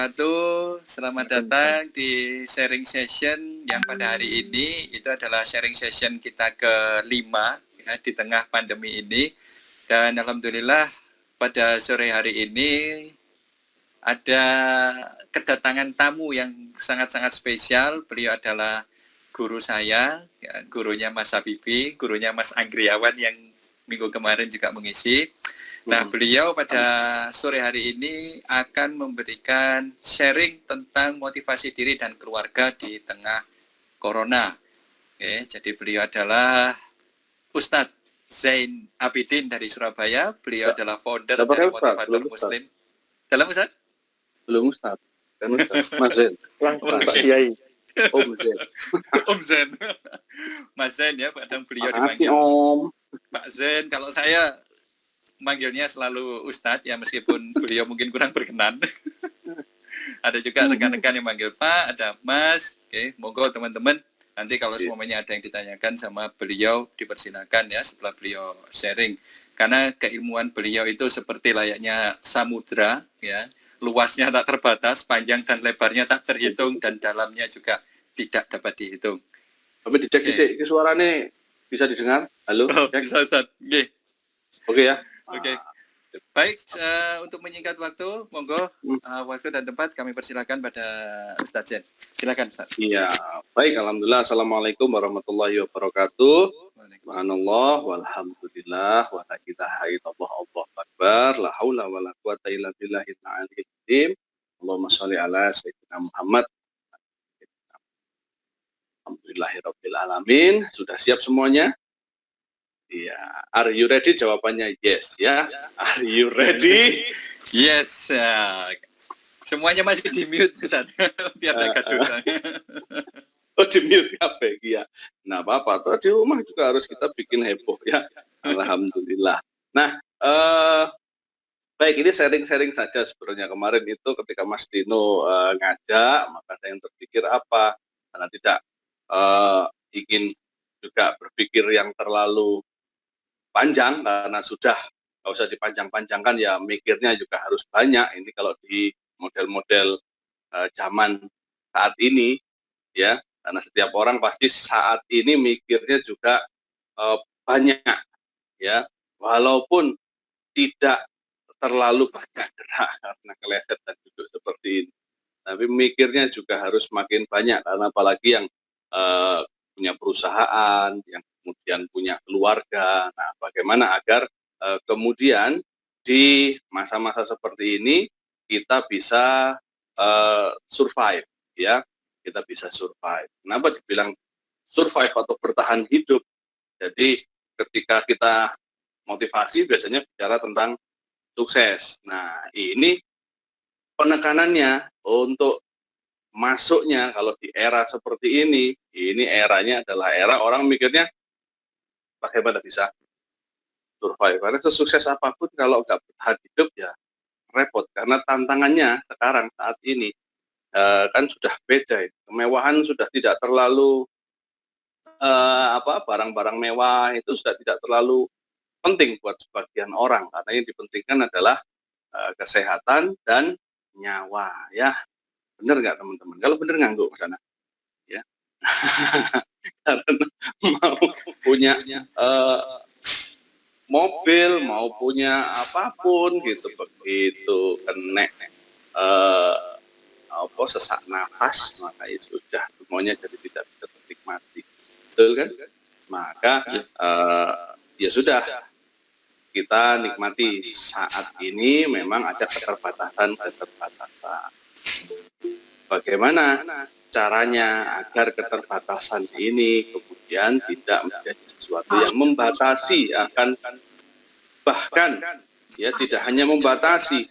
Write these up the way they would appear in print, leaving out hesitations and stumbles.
wabarakatuh. Selamat datang di sharing session yang pada hari ini itu adalah sharing session kita ke-5 ya, di tengah pandemi ini. Dan alhamdulillah pada sore hari ini ada kedatangan tamu yang sangat-sangat spesial. Beliau adalah guru saya, ya, gurunya Mas Habibi, gurunya Mas Anggriawan yang minggu kemarin juga mengisi. Nah, beliau pada sore hari ini akan memberikan sharing tentang motivasi diri dan keluarga di tengah corona. Oke, jadi beliau adalah Ustadz Zain Abidin dari Surabaya. Beliau adalah founder dari Motivator Muslim. Dalam Ustadz? Belum Ustadz. Kan Ustadz. Mas Zain. Pak Kiai. Om Zain. Om Zain. Mas Zain ya, kadang beliau Makasih, dipanggil Om. Pak Zain. Kalau saya manggilnya selalu Ustadz ya, meskipun beliau mungkin kurang berkenan. Ada juga rekan-rekan yang manggil Pak, ada Mas. Oke, monggo teman-teman. Nanti kalau semuanya ada yang ditanyakan sama beliau, dipersilakan ya setelah beliau sharing. Karena keilmuan beliau itu seperti layaknya samudra, ya, luasnya tak terbatas, panjang dan lebarnya tak terhitung, dan dalamnya juga tidak dapat dihitung. Tapi dicek sih, suaranya bisa didengar? Halo? Oh, bisa Ustadz. Oke ya. Oke. Baik, untuk menyingkat waktu, monggo waktu dan tempat kami persilakan pada Ustadz Zain. Silakan Ustadz. Iya, baik. Alhamdulillah. Assalamualaikum warahmatullahi wabarakatuh. Subhanallah, walhamdulillah, wa la ilaha illallah, Allahu akbar, la haula wa la quwata illa billahil aliyyil azim. Allahumma shalli ala sayyidina Muhammad. Alhamdulillahirabbil alamin. Sudah siap semuanya? Iya, are you ready? Jawabannya yes ya. Are you ready? Yes. Semuanya masih di mute Ustaz. Biar dekat dosanya. Oh, di mute apa ya? Nah, apa-apa. Tuh di rumah juga harus kita bikin heboh ya. Alhamdulillah. Nah, baik, ini sharing-sharing saja sebenarnya. Kemarin itu ketika Mas Dino ngajak, maka saya yang terpikir apa? Karena tidak ingin juga berpikir yang terlalu panjang, karena sudah nggak usah dipanjang-panjangkan ya, mikirnya juga harus banyak. Ini kalau di model-model zaman saat ini ya, karena setiap orang pasti saat ini mikirnya juga banyak ya, walaupun tidak terlalu banyak gerak karena keleset dan duduk seperti ini, tapi mikirnya juga harus makin banyak, karena apalagi yang punya perusahaan, yang kemudian punya keluarga. Nah, bagaimana agar kemudian di masa-masa seperti ini kita bisa survive, ya, kita bisa survive. Kenapa dibilang survive atau bertahan hidup? Jadi ketika kita motivasi biasanya bicara tentang sukses. Nah, ini penekanannya untuk masuknya kalau di era seperti ini eranya adalah era orang mikirnya bagaimana bisa survive. Karena sesukses apapun kalau nggak bertahan hidup ya repot. Karena tantangannya sekarang saat ini kan sudah beda. Kemewahan sudah tidak terlalu barang-barang mewah itu sudah tidak terlalu penting buat sebagian orang. Karena yang dipentingkan adalah kesehatan dan nyawa ya. Benar nggak teman-teman? Kalau benar ngangguk ke sana ya. Karena mau punya mobil, mau punya apapun gitu, begitu kena sesak nafas, maka itu sudah semuanya jadi tidak bisa dinikmati, betul kan? Maka ya sudah, kita nikmati saat ini. Memang ada keterbatasan. Bagaimana caranya agar keterbatasan ini kemudian tidak menjadi sesuatu yang membatasi, akan bahkan ya tidak hanya membatasi,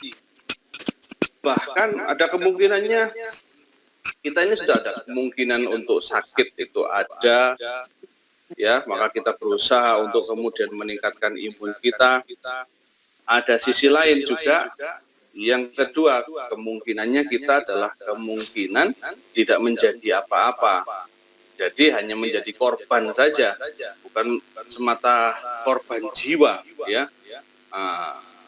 bahkan ada kemungkinannya kita ini sudah ada kemungkinan untuk sakit itu ada ya, maka kita berusaha untuk kemudian meningkatkan imun kita. Ada sisi lain juga, yang kedua, kemungkinannya kita adalah kemungkinan tidak menjadi apa-apa. Jadi hanya menjadi korban saja, bukan semata korban jiwa, ya.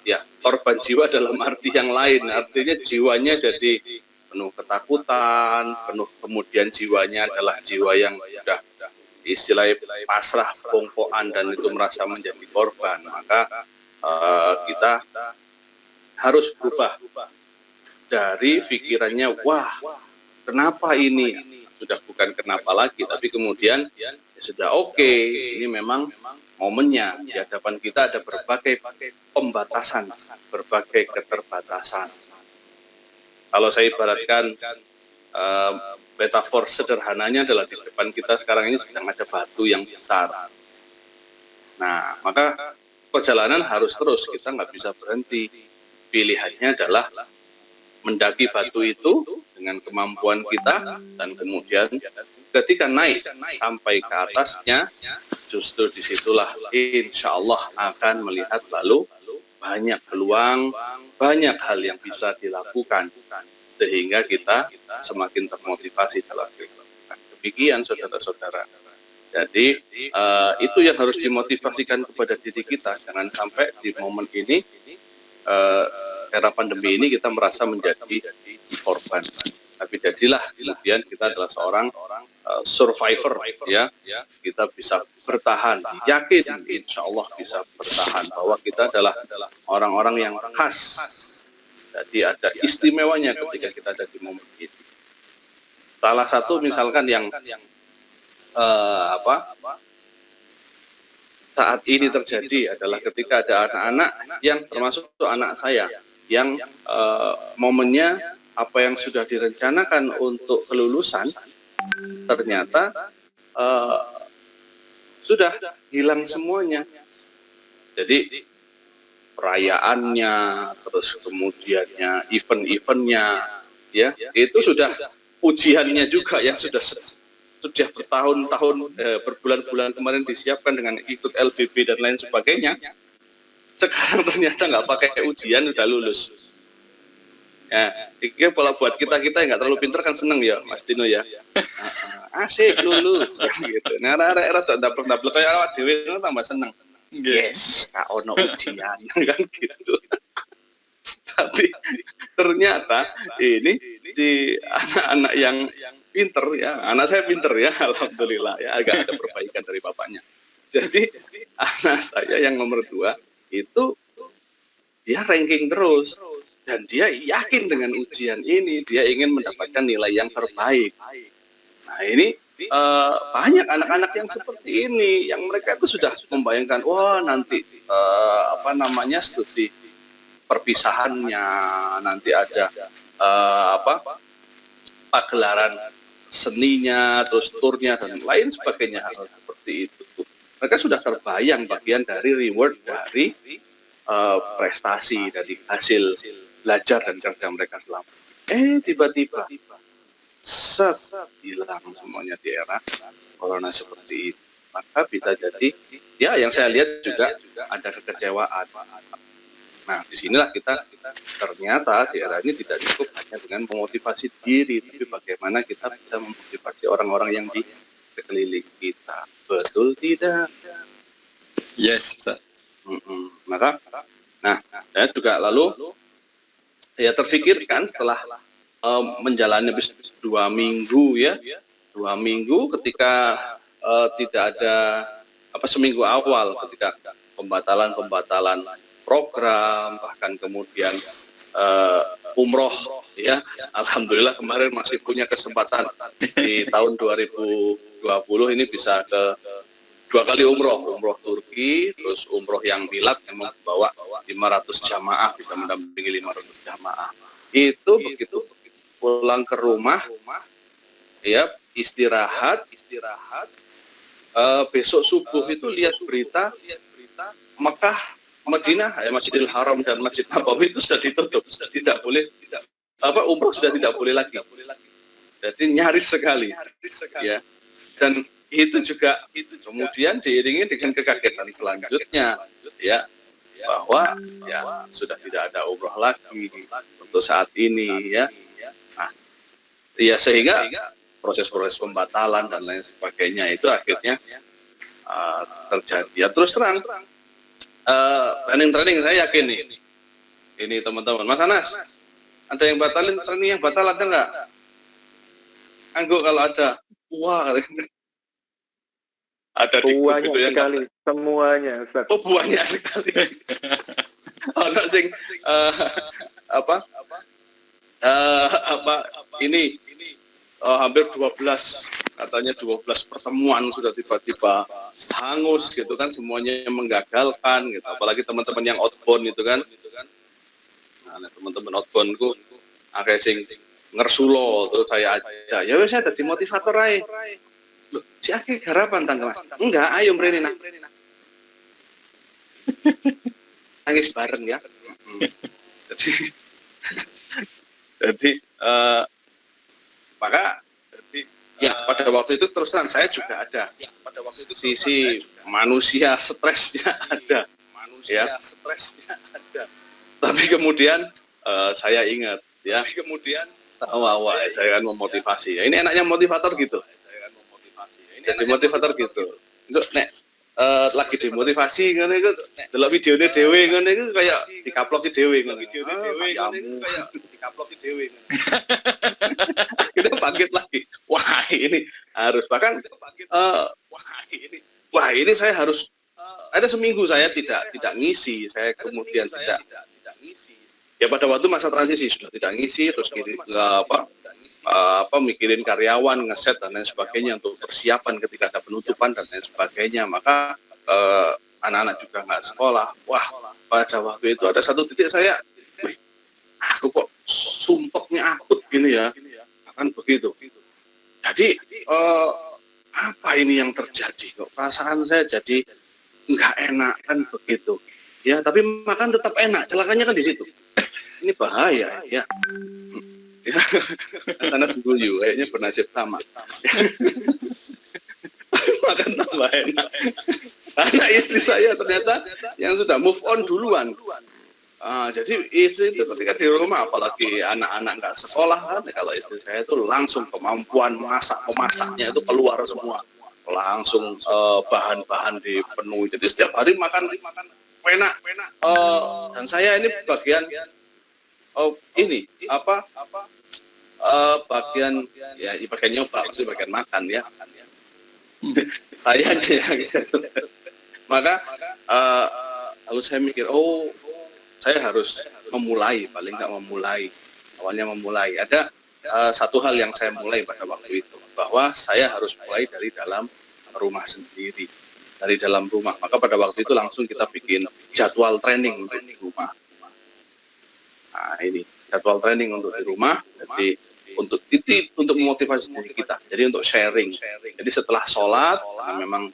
Ya, korban jiwa dalam arti yang lain, artinya jiwanya jadi penuh ketakutan, penuh kemudian jiwanya adalah jiwa yang sudah istilahnya pasrah, pongkoan dan itu merasa menjadi korban, maka kita harus berubah dari pikirannya, wah kenapa ini, sudah bukan kenapa lagi, tapi kemudian ya sudah oke, ini memang momennya, di hadapan kita ada berbagai pembatasan, berbagai keterbatasan. Kalau saya ibaratkan metafor sederhananya adalah di depan kita sekarang ini sedang ada batu yang besar. Nah, maka perjalanan harus terus, kita nggak bisa berhenti. Pilihannya adalah mendaki batu itu dengan kemampuan kita, dan kemudian ketika naik sampai ke atasnya, justru disitulah insya Allah akan melihat lalu banyak peluang, banyak hal yang bisa dilakukan, sehingga kita semakin termotivasi dalam kehidupan. Demikian saudara-saudara. Jadi itu yang harus dimotivasikan kepada diri kita. Jangan sampai di momen ini, era pandemi ini kita merasa menjadi korban. Tapi jadilah kemudian kita adalah seorang survivor, ya. Kita bisa bertahan, yakin insya Allah bisa bertahan, bahwa kita adalah orang-orang yang khas. Jadi ada istimewanya ketika kita ada di momen ini. Salah satu misalkan yang saat ini terjadi adalah ketika ada anak-anak yang termasuk anak saya yang momennya apa yang sudah direncanakan untuk kelulusan ternyata sudah hilang semuanya. Jadi perayaannya, terus kemudiannya event-eventnya, ya itu sudah ujiannya juga yang sudah bertahun-tahun, berbulan-bulan kemarin disiapkan dengan ikut LBB dan lain sebagainya. Sekarang ternyata nggak pakai ujian udah lulus. Ya, kalau buat kita yang nggak terlalu pintar kan seneng ya, Mas Dino ya. Asik lulus, gitu. Nah, era tak pernah kayak awak dewe tambah seneng. Yes, kak ono ujian kan gitu. Tapi ternyata ini di anak-anak yang pinter ya, anak saya pinter ya, alhamdulillah ya, agak ada perbaikan dari bapaknya. Jadi anak saya yang nomor 2 itu dia ranking terus dan dia yakin dengan ujian ini dia ingin mendapatkan nilai yang terbaik. Nah ini banyak anak-anak yang seperti ini, yang mereka itu sudah membayangkan, wah nanti studi perpisahannya, nanti ada pagelaran seninya, terus turnya dan lain sebagainya, hal seperti itu. Mereka sudah terbayang bagian dari reward dari prestasi, dari hasil belajar dan kerja mereka selama. Tiba-tiba hilang semuanya di era corona seperti itu. Maka bisa jadi, ya yang saya lihat juga ada kekecewaan. Nah, disinilah kita ternyata di era ini tidak cukup hanya dengan memotivasi diri, tapi bagaimana kita bisa memotivasi orang-orang yang di sekeliling kita. Betul tidak? Yes, Ustaz. Maka, saya juga lalu ya terfikirkan setelah menjalani 2 minggu ya, 2 minggu ketika tidak ada seminggu awal ketika pembatalan program, bahkan kemudian umroh ya, alhamdulillah kemarin masih punya kesempatan di tahun 2020 ini bisa ke 2 kali umroh Turki, terus umroh yang Milat yang membawa 500 jamaah, bisa mendampingi 500 jamaah. Itu begitu pulang ke rumah, ya istirahat, besok subuh itu lihat berita Mekah, Madinah, Masjidil Haram dan Masjid Nabawi itu sudah ditutup, tidak boleh, umroh sudah tidak boleh lagi. Jadi nyaris sekali, ya. Dan itu juga kemudian diiringi dengan kekagetan selanjutnya, ya, bahwa ya sudah tidak ada umroh lagi untuk saat ini, ya. Nah, ya sehingga proses-proses pembatalan dan lain sebagainya itu akhirnya terjadi. Ya terus terang, training saya yakin ini teman-teman, Mas Anas, Ada yang batalin training, yang batal ada nggak? Anggo kalau ada, wah, ada di grup Banyak itu yang sekali, semuanya Ustaz. oh banyak sekali. Ada sing apa ini hampir 12, katanya 12 pertemuan sudah tiba-tiba hangus gitu kan, semuanya menggagalkan gitu, apalagi teman-teman yang outbound itu kan. Nah, teman-teman outboundku akeh sing ngersulo terus saya aja ya wes saya dadi motivator ae. Loh, si akeh garapan tangga Mas. Enggak, ayo mrene nak. Nangis bareng ya. Jadi maka ya pada waktu itu terus terang saya juga ada sisi manusia stresnya ada, ya stresnya ada. Tapi kemudian saya ingat ya, saya kan memotivasi. Ya, ini enaknya motivator gitu. Jadi motivator gitu. Untuk nek lagi dimotivasi ngono iku delok videone dhewe ngono iku kayak dikaploki dhewe ngono. Videone dhewe ngono iku kayak dikaploki dhewe ngono. Kita bangkit lagi. Wah, ini harus bahkan wah, ini saya harus ada seminggu saya tidak ngisi, saya kemudian tidak ngisi. Ya pada waktu masa transisi sudah tidak ngisi, terus mikirin karyawan, ngeset dan lain sebagainya untuk persiapan ketika ada penutupan dan lain sebagainya. Maka anak-anak juga nggak sekolah. Wah, pada waktu itu ada satu titik saya, aku kok sumpeknya akut gini ya, kan begitu. Jadi apa ini yang terjadi? Kok perasaan saya jadi nggak enak kan begitu. Ya, tapi makan tetap enak. Celakanya kan di situ. Ini bahaya ya. Ya, karena sembunyi, kayaknya bernasib sama. Makan tambah enak. Karena istri saya ternyata yang sudah move on duluan. Jadi istri itu ketika di rumah, apalagi anak-anak nggak sekolah kan, kalau istri saya itu langsung kemampuan memasaknya itu keluar semua. Langsung bahan-bahan dipenuhi. Jadi setiap hari makan enak. Dan saya ini bagian bagian ya bagian nyoba, itu bagian makan ya. Saya aja yang maka lalu saya mikir, saya harus memulai, paling nggak awalnya memulai. Ada satu hal yang saya mulai pada waktu itu, bahwa saya harus mulai dari dalam rumah sendiri, dari dalam rumah. Maka pada waktu itu langsung kita bikin jadwal training untuk di rumah. Nah, ini jadwal training untuk di rumah. Jadi untuk memotivasi diri kita. Jadi untuk sharing. Jadi setelah sholat, memang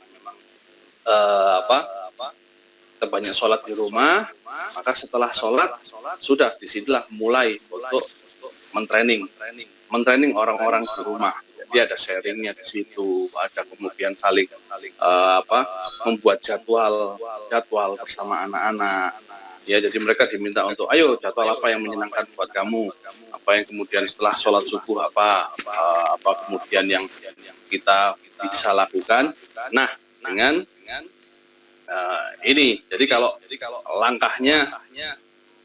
kita banyak sholat di rumah. Maka setelah sholat sudah disinilah mulai untuk mentraining orang-orang di rumah. Jadi ada sharingnya di situ, ada kemudian saling membuat jadwal bersama anak-anak. Ya, jadi mereka diminta untuk ayo jadwal apa yang menyenangkan buat kamu, apa yang kemudian setelah sholat subuh apa kemudian yang kita bisa lakukan. Nah, dengan ini, jadi kalau langkahnya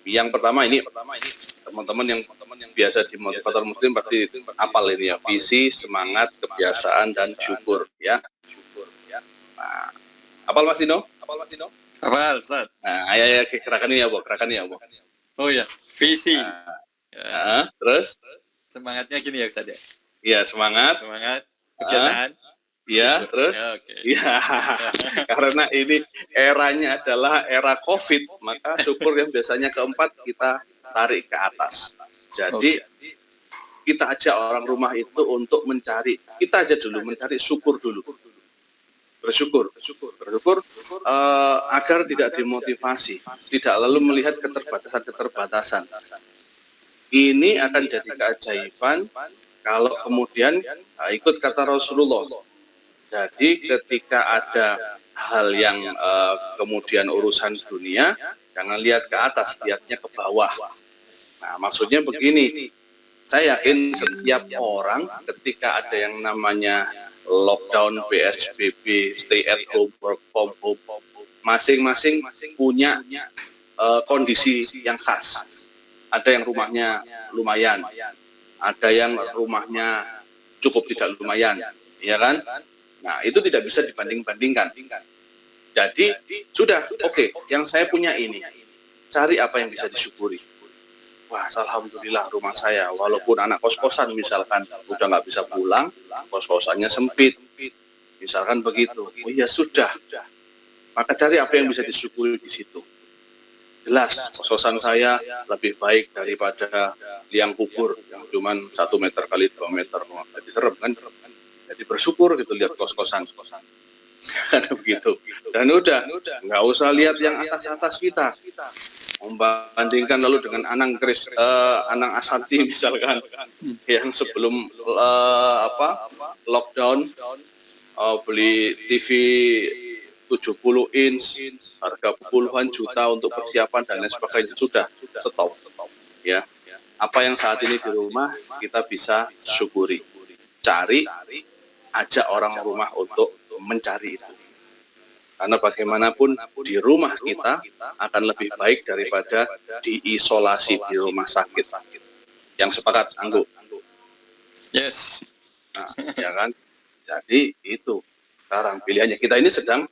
yang pertama ini teman-teman yang biasa di motivator muslim pasti apal ini ya, visi, semangat, kebiasaan dan syukur ya. Nah, apal Mas Dino? Apal, Ustaz. Nah, ayo gerakan ini ya, Bu. Oh ya, visi. Terus Semangatnya gini ya, Ustaz ya. Iya, semangat, Kebiasaan. Iya, terus iya. Karena ini eranya adalah era COVID, maka syukur yang biasanya keempat kita tarik ke atas. Jadi kita ajak orang rumah itu untuk mencari syukur dulu. Bersyukur agar tidak dimotivasi, tidak lalu melihat keterbatasan. Ini akan jadi keajaiban kalau kemudian ikut kata Rasulullah. Jadi ketika ada hal yang kemudian urusan dunia, jangan lihat ke atas, lihatnya ke bawah. Nah, maksudnya begini, saya yakin setiap orang ketika ada yang namanya lockdown, PSBB, stay at home, work from home, masing-masing punya kondisi yang khas. ada yang rumahnya lumayan, ada yang rumahnya cukup tidak lumayan, ya kan? Nah, itu tidak bisa dibanding-bandingkan. Jadi, sudah, oke, yang saya punya ini, cari apa yang bisa disyukuri. Wah, alhamdulillah rumah saya, walaupun anak kos-kosan misalkan udah nggak bisa pulang, kos-kosannya sempit, misalkan begitu. Oh ya sudah, maka cari apa yang bisa disyukuri di situ. Jelas, kos-kosan saya lebih baik daripada liang kubur yang cuman 1 meter kali 2 meter. Jadi serem kan? Jadi bersyukur gitu lihat kos-kosan. Karena begitu. Dan udah, nggak usah lihat yang atas-atas kita. Membandingkan lalu dengan Anang Asanti misalkan, yang sebelum lockdown beli TV 70 inch, harga puluhan juta untuk persiapan dan lain sebagainya, sudah stop. Ya, apa yang saat ini di rumah kita bisa syukuri. Cari, ajak orang rumah untuk mencari itu. Karena bagaimanapun di rumah kita akan lebih baik daripada diisolasi di rumah sakit. Yang sepakat, Anggu? Yes. Nah, ya kan? Jadi itu sekarang pilihannya. Kita ini sedang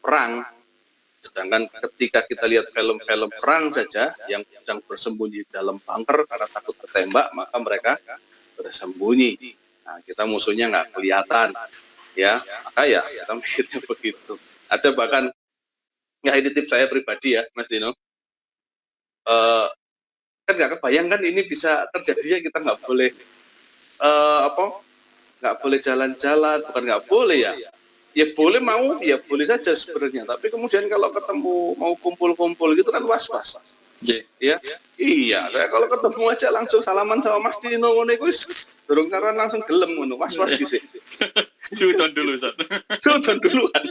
perang. Sedangkan ketika kita lihat film-film perang saja yang sedang bersembunyi dalam bunker karena takut ketembak, maka mereka bersembunyi. Nah, kita musuhnya nggak kelihatan. Ya, maka ya kita mikirnya begitu. Ada bahkan, nggak, ini tips saya pribadi ya, Mas Dino. Kan nggak kebayang kan ini bisa terjadinya, kita nggak boleh nggak boleh jalan-jalan, bukan nggak boleh ya. Ya boleh, mau ya boleh saja sebenarnya. Tapi kemudian kalau ketemu mau kumpul-kumpul gitu kan was-was. Ya, iya. Saya kalau ketemu aja langsung salaman sama Mas Dino ngono iku wis durung karuan langsung gelem ngono, was-was dhisik. Suton dulu, Sat. Suton duluan.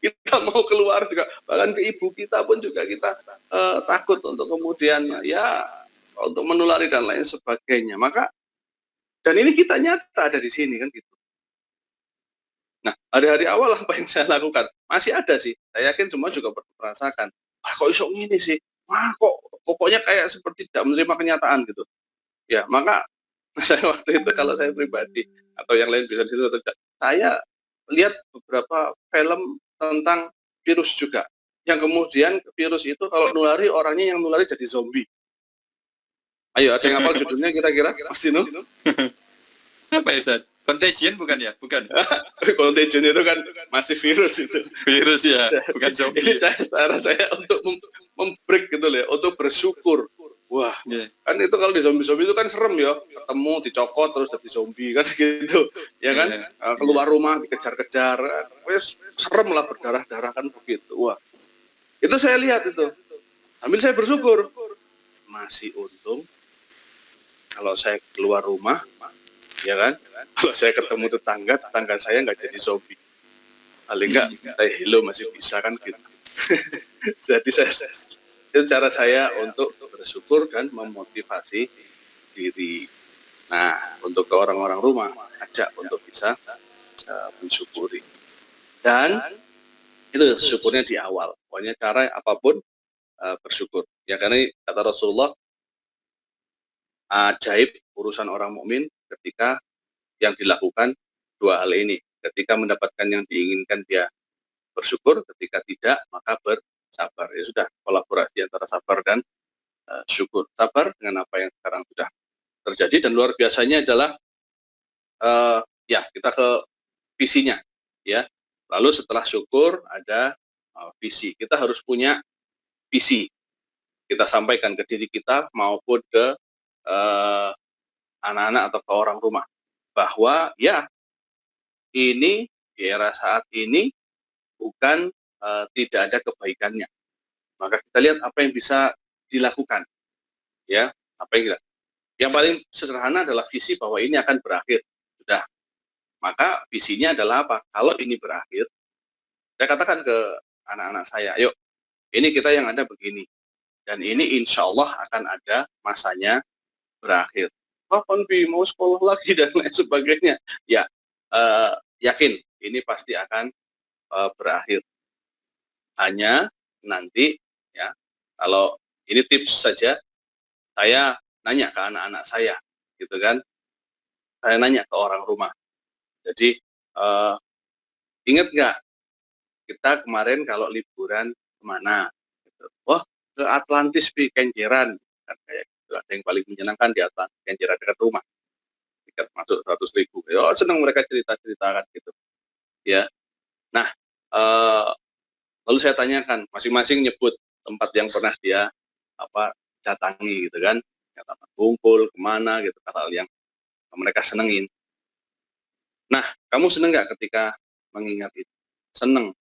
Kita mau keluar juga, bahkan ke ibu kita pun juga kita takut untuk kemudian ya untuk menulari dan lain sebagainya. Maka, dan ini kita nyata ada di sini kan gitu. Nah, hari-hari awal apa yang saya lakukan? Masih ada sih. Saya yakin semua juga merasakan. Wah, kok iso ini sih? Wah, kok pokoknya kayak seperti tidak menerima kenyataan gitu. Ya, maka saya waktu itu, kalau saya pribadi atau yang lain bisa di situ atau tidak, saya lihat beberapa film tentang virus juga. Yang kemudian virus itu kalau nulari, orangnya yang nulari jadi zombie. Ayo, ada yang hafal judulnya kira-kira, Mas Dino? Apa ya, Ustaz? Contagion bukan ya? Bukan. Contagion itu kan masih virus itu. Virus ya, bukan zombie. Ini cara saya untuk membreak gitu loh ya, untuk bersyukur. Wah, kan itu kalau di zombie-zombie itu kan serem ya, ketemu dicokot terus jadi zombie kan gitu, ya kan? Keluar rumah dikejar-kejar, wes serem lah, berdarah-darah kan begitu. Wah, itu saya lihat itu, sambil saya bersyukur, masih untung kalau saya keluar rumah, ya kan? Kalau saya ketemu tetangga saya nggak jadi zombie. Paling nggak, hello masih bisa kan gitu. Jadi itu cara saya untuk bersyukur dan memotivasi diri. Nah, untuk ke orang-orang rumah, ajak untuk bisa mensyukuri. Dan itu syukurnya di awal. Pokoknya cara apapun bersyukur. Ya, karena kata Rasulullah, ajaib urusan orang mukmin ketika yang dilakukan dua hal ini. Ketika mendapatkan yang diinginkan dia bersyukur, ketika tidak maka bersabar. Ya sudah, kolaborasi antara sabar dan syukur. Sabar dengan apa yang sekarang sudah terjadi, dan luar biasanya adalah ya kita ke visinya ya. Lalu setelah syukur ada visi. Kita harus punya visi. Kita sampaikan ke diri kita maupun ke anak-anak atau ke orang rumah bahwa ya ini di era saat ini bukan tidak ada kebaikannya. Maka kita lihat apa yang bisa dilakukan, ya, apa yang paling sederhana adalah visi bahwa ini akan berakhir. Sudah, maka visinya adalah apa? Kalau ini berakhir, saya katakan ke anak-anak saya, ayo, ini kita yang ada begini, dan ini insya Allah akan ada masanya berakhir. Kapan Bi mau sekolah lagi dan lain sebagainya? Ya, yakin ini pasti akan berakhir. Hanya nanti ya, kalau ini tips saja, Saya nanya ke anak-anak saya, gitu kan. Saya nanya ke orang rumah. Jadi ingat nggak kita kemarin kalau liburan kemana? Gitu. Oh, ke Atlantis di Kenjeran, kan kayak gitu. Ada yang paling menyenangkan di Atlantis Kenjeran dekat rumah, tiket masuk 100.000. Oh, senang mereka cerita-ceritakan gitu, ya. Nah, lalu saya tanyakan, masing-masing nyebut tempat yang pernah dia datangi gitu kan, tempat kumpul kemana gitu, hal yang mereka senengin. Nah, kamu seneng nggak ketika mengingat itu? Seneng.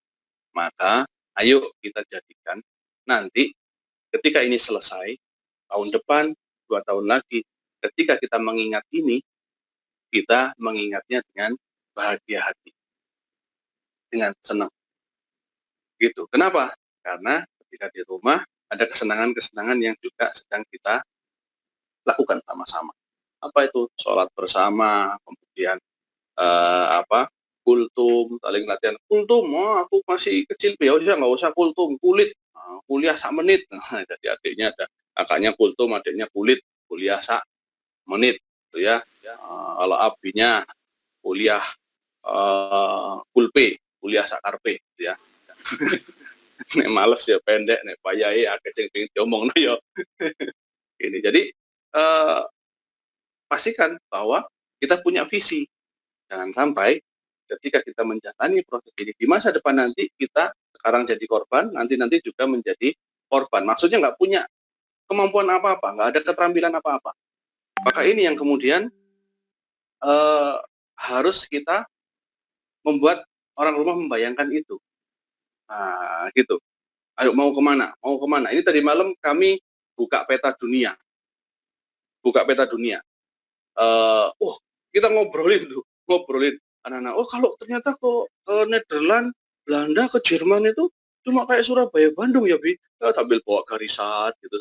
Maka ayo kita jadikan nanti ketika ini selesai, tahun depan, 2 tahun lagi, ketika kita mengingat ini, kita mengingatnya dengan bahagia hati, dengan senang. Gitu. Kenapa? Karena ketika di rumah ada kesenangan-kesenangan yang juga sedang kita lakukan sama-sama. Apa itu? Sholat bersama, kemudian kultum, saling latihan. Kultum, oh, aku masih kecil, ya udah nggak usah kultum, kulit. Nah, kuliah sak menit. Nah, jadi adiknya ada, kakaknya kultum, adiknya kulit, kuliah sak menit, gitu ya. Kalau abinya kuliah kulpe, kuliah sak karpe, gitu ya. Nek males ya pendek, nek payai akeh sing pengen diomongno ya. Ini jadi pastikan bahwa kita punya visi. Jangan sampai ketika kita menjalani proses ini di masa depan nanti kita sekarang jadi korban, nanti juga menjadi korban. Maksudnya nggak punya kemampuan apa-apa, nggak ada keterampilan apa-apa. Maka ini yang kemudian harus kita membuat orang rumah membayangkan itu. Nah, gitu. Ayo mau kemana? Mau kemana? Ini tadi malam kami buka peta dunia. Buka peta dunia. Kita ngobrolin anak-anak. Oh, kalau ternyata ke Nederland, Belanda, ke Jerman itu cuma kayak Surabaya, Bandung ya, Bi. Ya, sambil bawa garisat gitu,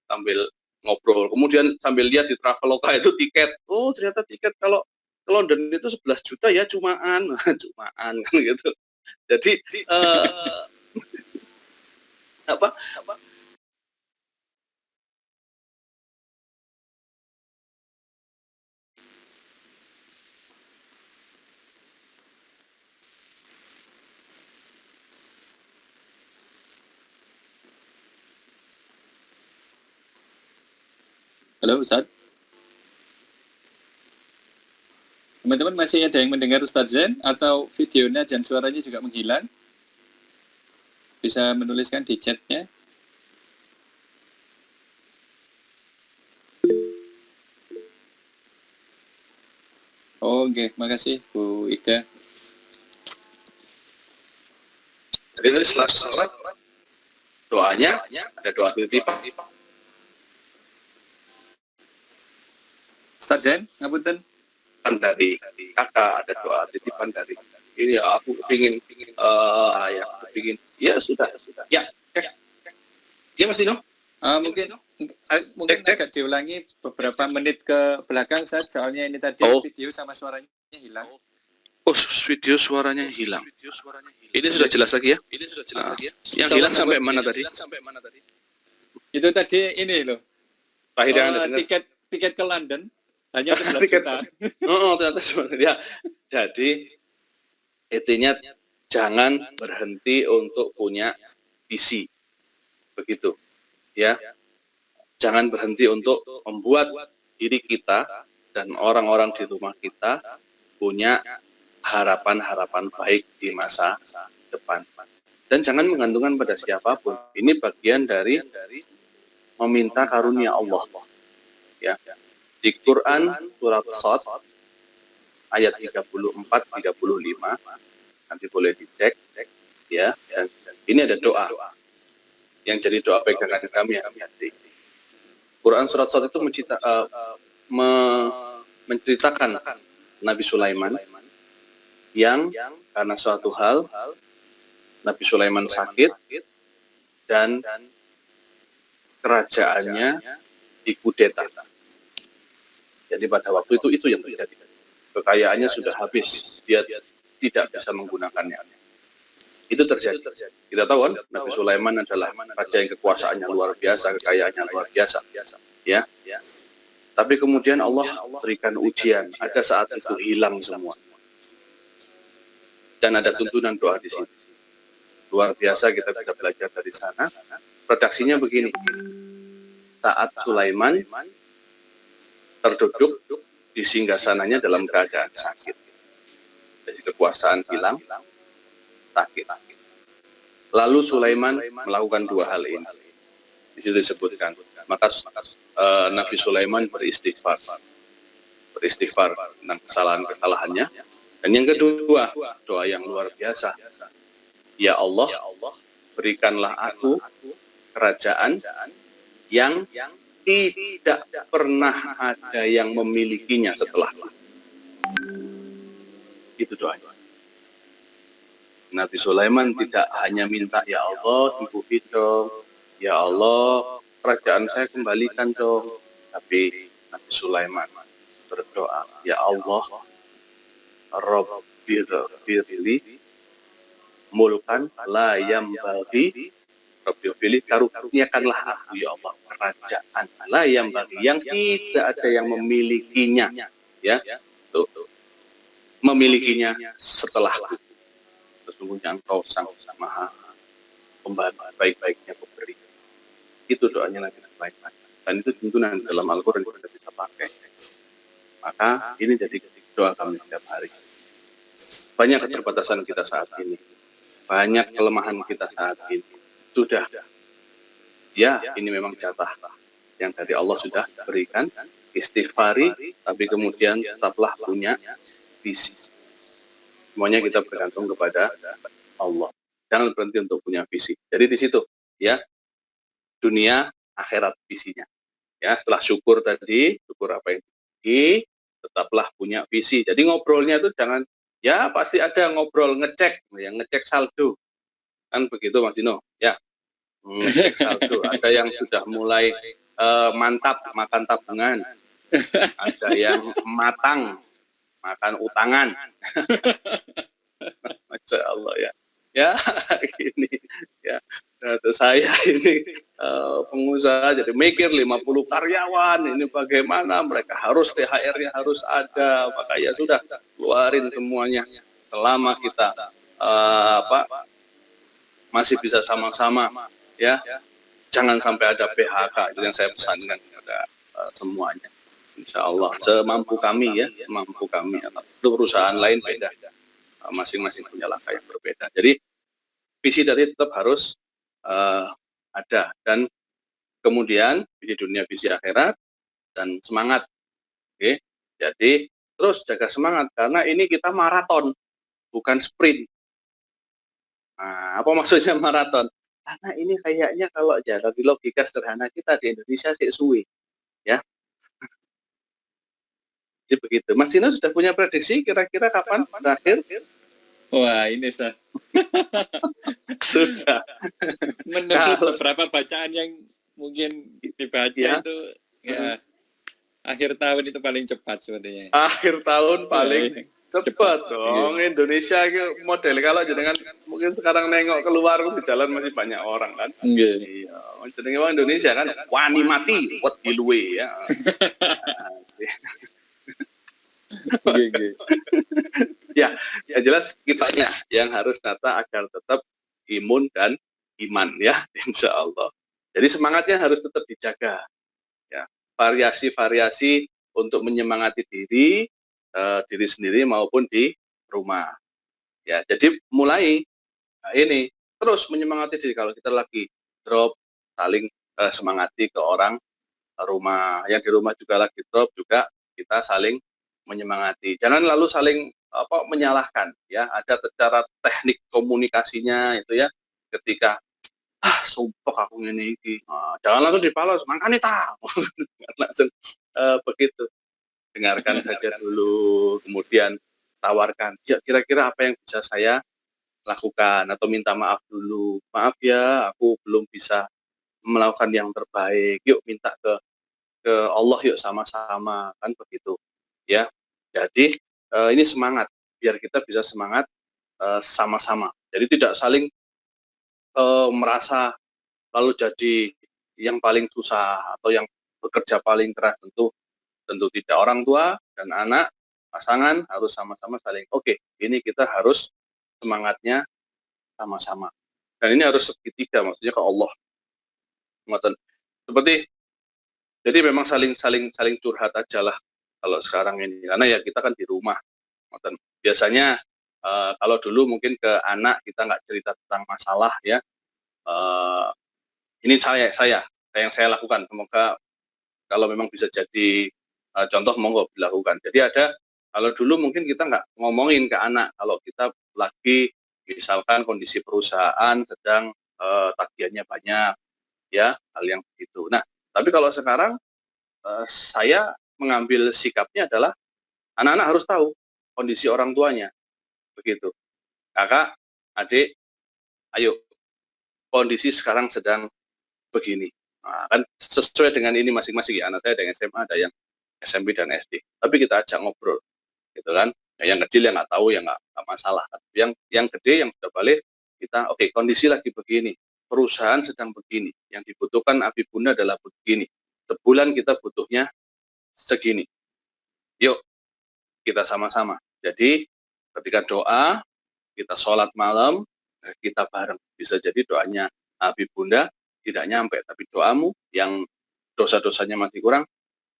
sambil ngobrol. Kemudian sambil lihat di Traveloka itu tiket. Oh, ternyata tiket kalau ke London itu 11 juta ya, cumaan kan gitu. Jadi apa Halo Ustadz, teman-teman masih ada yang mendengar Ustadz Zen atau videonya dan suaranya juga menghilang? Bisa menuliskan di chatnya. Oh, oke, makasih Bu Ida. Jadi setelah doanya ada doa titipan. Ustadz Zen, ngapunten. Dari kakak, ada doa titipan dari ini ya, aku ingin ayah, aku ingin ya sudah ya Mas Dino. Mungkin agak diulangi beberapa menit ke belakang Ustadz, soalnya ini tadi video sama suaranya hilang. Oh, video suaranya hilang. Ini sudah jelas lagi ya? Yang hilang sampai mana tadi? Itu tadi ini loh. Tiket ke London hanya 11 juta. Oh, ternyata ya. Jadi intinya jangan berhenti untuk punya visi. Begitu. Ya. Jangan berhenti untuk membuat diri kita dan orang-orang di rumah kita punya harapan-harapan baik di masa depan. Dan jangan menggantungkan pada siapapun. Ini bagian dari meminta karunia Allah. Ya. Di Quran surat Shad ayat 34-35 nanti boleh dicek ya. Dan ini ada doa yang jadi doa pegangan kami yang hati. Quran surat Shad itu menceritakan Nabi Sulaiman yang karena suatu hal Nabi Sulaiman sakit dan kerajaannya dikudeta. Jadi pada waktu itu yang terjadi. Kekayaannya sudah habis, dia tidak bisa menggunakannya. Itu terjadi. Kita tahu kan, Nabi Sulaiman adalah raja yang kekuasaannya luar biasa, kekayaannya luar biasa. Ya. Tapi kemudian Allah berikan ujian. Ada saat itu hilang semua. Dan ada tuntunan doa di sini. Luar biasa kita bisa belajar dari sana. Redaksinya begini. Saat Sulaiman terduduk di singgasananya dalam keadaan sakit. Jadi kekuasaan hilang, sakit. Lalu Sulaiman melakukan dua hal ini. Di situ disebutkan. Maka Nabi Sulaiman beristighfar tentang kesalahan-kesalahannya. Dan yang kedua, doa yang luar biasa. Ya Allah, berikanlah aku kerajaan yang tidak pernah ada yang memilikinya setelahku. Itu doanya. Nabi Sulaiman tidak hanya minta, ya Allah sembuhin dong, ya Allah kerajaan saya kembalikan dong, tapi Nabi Sulaiman berdoa, ya Allah Rabbirli mulkan la yambaghi Rabbirli karuniakanlah aku ya Allah kerajaan la yambaghi yang tidak ada yang memilikinya, ya tuh memilikinya setelahku. Sesungguhnya engkau sang maha pemberi baik-baiknya pemberi. Itu doanya Nabi Sulaiman. Dan itu tuntunan dalam Al-Quran kita bisa pakai. Maka ini jadi doa kami setiap hari. Banyak keterbatasan kita saat ini. Banyak kelemahan kita saat ini. Sudah. Ya, ini memang jatah yang dari Allah sudah berikan. Istighfari, tapi kemudian tetaplah punya visi. Semuanya kita bergantung kepada Allah. Jangan berhenti untuk punya visi. Jadi di situ, ya, dunia, akhirat visinya. Ya, setelah syukur tadi, syukur apa yang tadi, tetaplah punya visi. Jadi ngobrolnya itu jangan, ya pasti ada ngobrol ngecek, yang ngecek saldo. Kan begitu Mas Dino, ya. Ngecek saldo. Ada yang sudah mulai mantap makan tabungan. Ada yang matang makan utangan. Masya Allah ya. Ya, ini ya. Nah, saya ini pengusaha jadi mikir 50 karyawan ini bagaimana mereka harus THR-nya harus ada, maka ya sudah keluarin semuanya selama kita masih bisa sama-sama ya. Jangan sampai ada PHK, itu yang saya pesankan kepada semuanya. Insya Allah semampu kami ya, semampu kami. Itu perusahaan lain beda, masing-masing punya langkah yang berbeda. Jadi visi tadi tetap harus ada, dan kemudian visi dunia, visi akhirat, dan semangat. Oke, jadi terus jaga semangat karena ini kita maraton, bukan sprint. Nah, apa maksudnya maraton? Karena ini kayaknya kalau ya dari logika sederhana kita di Indonesia sih suwe, ya. Jadi begitu. Mas Dino sudah punya prediksi kira-kira kapan terakhir? Wah, ini Sudah. Menurut beberapa bacaan yang mungkin dibaca ya, itu, ya akhir tahun itu paling cepat sebenarnya. Akhir tahun paling cepat dong. Iya. Indonesia model kalau jenengan mungkin sekarang nengok keluar di jalan masih banyak orang kan. Iya. Jenenge orang Indonesia kan wani mati wedi luwe ya. Ya, yang jelas kitanya yang harus nata agar tetap imun dan iman ya, insya Allah. Jadi semangatnya harus tetap dijaga. Ya, variasi-variasi untuk menyemangati diri sendiri maupun di rumah. Ya, jadi mulai ini terus menyemangati diri. Kalau kita lagi drop, saling semangati ke orang rumah. Yang di rumah juga lagi drop, juga kita saling menyemangati. Jangan lalu saling menyalahkan ya. Ada secara teknik komunikasinya itu ya. Ketika sumpah aku ini jangan langsung dibalas, makanya tahu. Langsung begitu. Dengarkan saja dulu, kemudian tawarkan. Ya, kira-kira apa yang bisa saya lakukan atau minta maaf dulu. Maaf ya, aku belum bisa melakukan yang terbaik. Yuk minta ke Allah yuk sama-sama, kan begitu. Ya. Jadi ini semangat biar kita bisa semangat sama-sama. Jadi tidak saling merasa lalu jadi yang paling susah atau yang bekerja paling keras. Tentu tidak. Orang tua dan anak pasangan harus sama-sama saling oke, ini kita harus semangatnya sama-sama. Dan ini harus segitiga, maksudnya ke Allah. Seperti jadi memang saling curhat aja lah kalau sekarang ini, karena ya kita kan di rumah. Biasanya kalau dulu mungkin ke anak kita nggak cerita tentang masalah ya. Ini yang saya lakukan. Semoga kalau memang bisa jadi contoh, monggo dilakukan. Jadi kalau dulu mungkin kita nggak ngomongin ke anak kalau kita lagi misalkan kondisi perusahaan sedang tagihannya banyak, ya hal yang begitu. Nah, tapi kalau sekarang saya mengambil sikapnya adalah anak-anak harus tahu kondisi orang tuanya, begitu. Kakak, adik, ayo, kondisi sekarang sedang begini. Nah, kan sesuai dengan ini masing-masing ya. Anak saya ada yang SMA, ada yang SMP dan SD. Tapi kita ajak ngobrol, gitu kan. Ya, yang kecil yang nggak tahu ya nggak masalah. Yang gede yang sudah balik kita oke, kondisi lagi begini, perusahaan sedang begini, yang dibutuhkan Abi Bunda adalah begini. Sebulan kita butuhnya segini. Yuk kita sama-sama. Jadi ketika doa, kita sholat malam, kita bareng. Bisa jadi doanya Abi Bunda tidak nyampe, tapi doamu yang dosa-dosanya masih kurang,